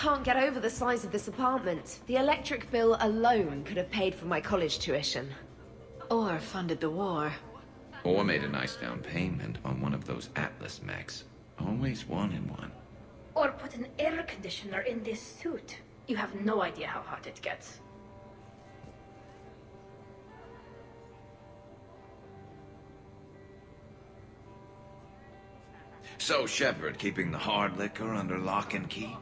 can't get over the size of this apartment. The electric bill alone could have paid for my college tuition. Or funded the war. Or made a nice down payment on one of those Atlas mechs. Always wanted one. Or put an air conditioner in this suit. You have no idea how hot it gets. So, Shepard, keeping the hard liquor under lock and key?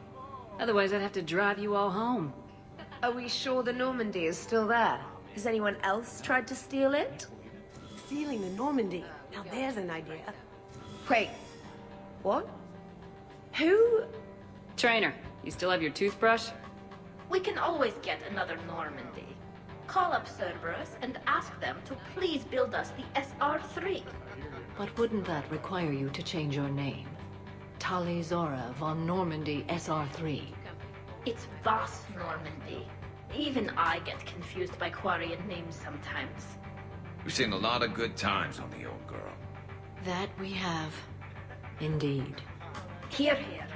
Otherwise, I'd have to drive you all home. Are we sure the Normandy is still there? Has anyone else tried to steal it? Stealing the Normandy. Now there's an idea. Wait. What? Who? Trainer, you still have your toothbrush? We can always get another Normandy. Call up Cerberus and ask them to please build us the SR-3. But wouldn't that require you to change your name? Tali Zora von Normandy SR-3. It's Voss Normandy. Even I get confused by Quarian names sometimes. We've seen a lot of good times on the old girl. That we have. Indeed. Here, here.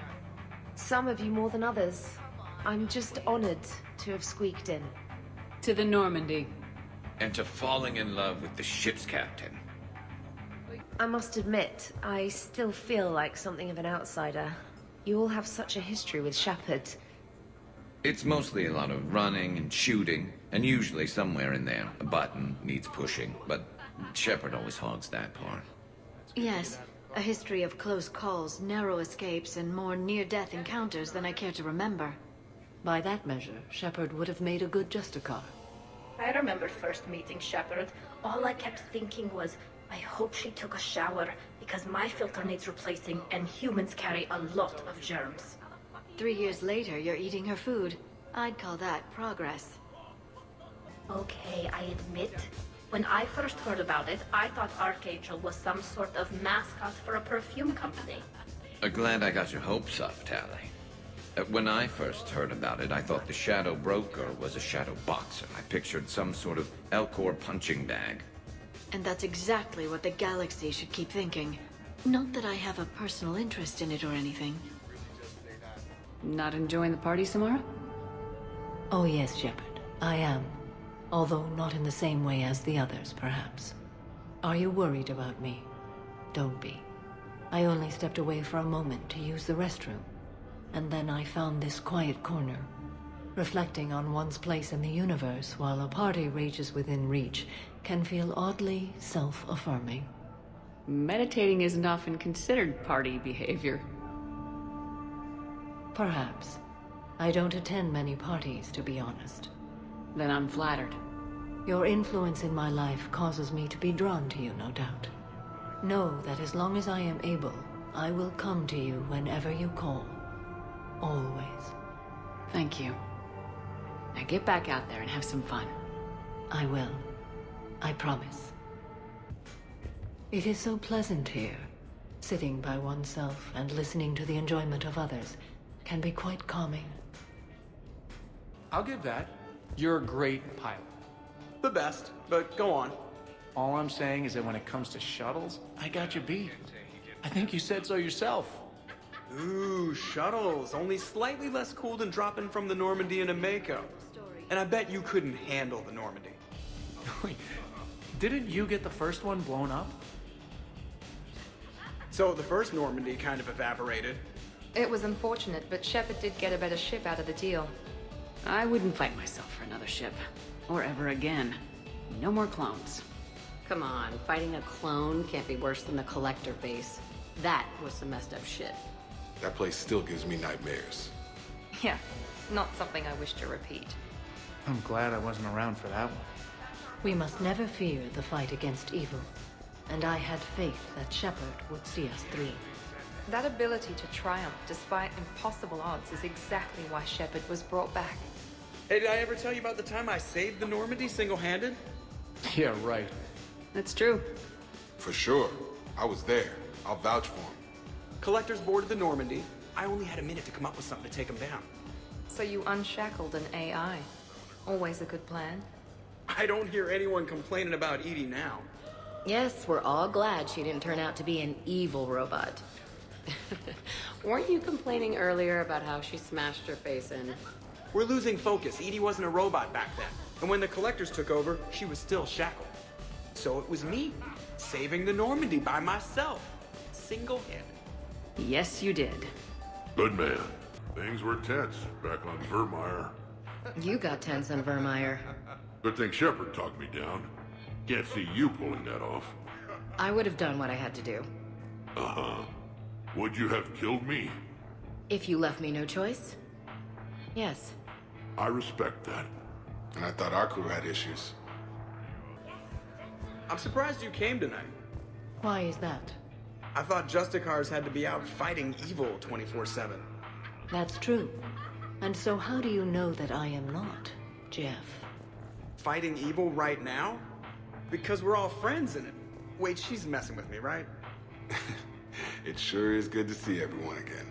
Some of you more than others. I'm just honored to have squeaked in. To the Normandy. And to falling in love with the ship's captain. I must admit, I still feel like something of an outsider. You all have such a history with Shepard. It's mostly a lot of running and shooting, and usually somewhere in there, a button needs pushing, but Shepard always hogs that part. Yes, a history of close calls, narrow escapes, and more near-death encounters than I care to remember. By that measure, Shepard would have made a good Justicar. I remember first meeting Shepard. All I kept thinking was, I hope she took a shower, because my filter needs replacing, and humans carry a lot of germs. 3 years later, you're eating her food. I'd call that progress. Okay, I admit. When I first heard about it, I thought Archangel was some sort of mascot for a perfume company. Glad I got your hopes up, Tali. When I first heard about it, I thought the Shadow Broker was a shadow boxer. I pictured some sort of Elcor punching bag. And that's exactly what the galaxy should keep thinking. Not that I have a personal interest in it or anything. Not enjoying the party, Samara? Oh yes, Shepard, I am. Although not in the same way as the others, perhaps. Are you worried about me? Don't be. I only stepped away for a moment to use the restroom. And then I found this quiet corner. Reflecting on one's place in the universe while a party rages within reach can feel oddly self-affirming. Meditating isn't often considered party behavior. Perhaps. I don't attend many parties, to be honest. Then I'm flattered. Your influence in my life causes me to be drawn to you, no doubt. Know that as long as I am able, I will come to you whenever you call. Always. Thank you. Now get back out there and have some fun. I will. I promise. It is so pleasant here. Sitting by oneself and listening to the enjoyment of others can be quite calming. I'll give that. You're a great pilot. The best, but go on. All I'm saying is that when it comes to shuttles, I got you beat. I think you said so yourself. Ooh, shuttles. Only slightly less cool than dropping from the Normandy into Mako. And I bet you couldn't handle the Normandy. Wait, didn't you get the first one blown up? So the first Normandy kind of evaporated. It was unfortunate, but Shepard did get a better ship out of the deal. I wouldn't fight myself for another ship. Or ever again. No more clones. Come on, fighting a clone can't be worse than the Collector base. That was some messed up shit. That place still gives me nightmares. Yeah, not something I wish to repeat. I'm glad I wasn't around for that one. We must never fear the fight against evil. And I had faith that Shepard would see us through. That ability to triumph despite impossible odds is exactly why Shepard was brought back. Hey, did I ever tell you about the time I saved the Normandy single-handed? Yeah, right. That's true. For sure. I was there. I'll vouch for him. Collectors boarded the Normandy. I only had a minute to come up with something to take them down. So you unshackled an AI. Always a good plan. I don't hear anyone complaining about Edie now. Yes, we're all glad she didn't turn out to be an evil robot. Weren't you complaining earlier about how she smashed her face in? We're losing focus. Edie wasn't a robot back then. And when the Collectors took over, she was still shackled. So it was me, saving the Normandy by myself. Single-handed. Yes, you did. Good man. Things were tense back on Vermeer. You got tense on Vermeer. Good thing Shepard talked me down. Can't see you pulling that off. I would have done what I had to do. Uh-huh. Would you have killed me? If you left me no choice? Yes. I respect that. And I thought our crew had issues. I'm surprised you came tonight. Why is that? I thought Justicars had to be out fighting evil 24/7. That's true. And so how do you know that I am not, Jeff? Fighting evil right now? Because we're all friends in it. Wait, she's messing with me, right? It sure is good to see everyone again.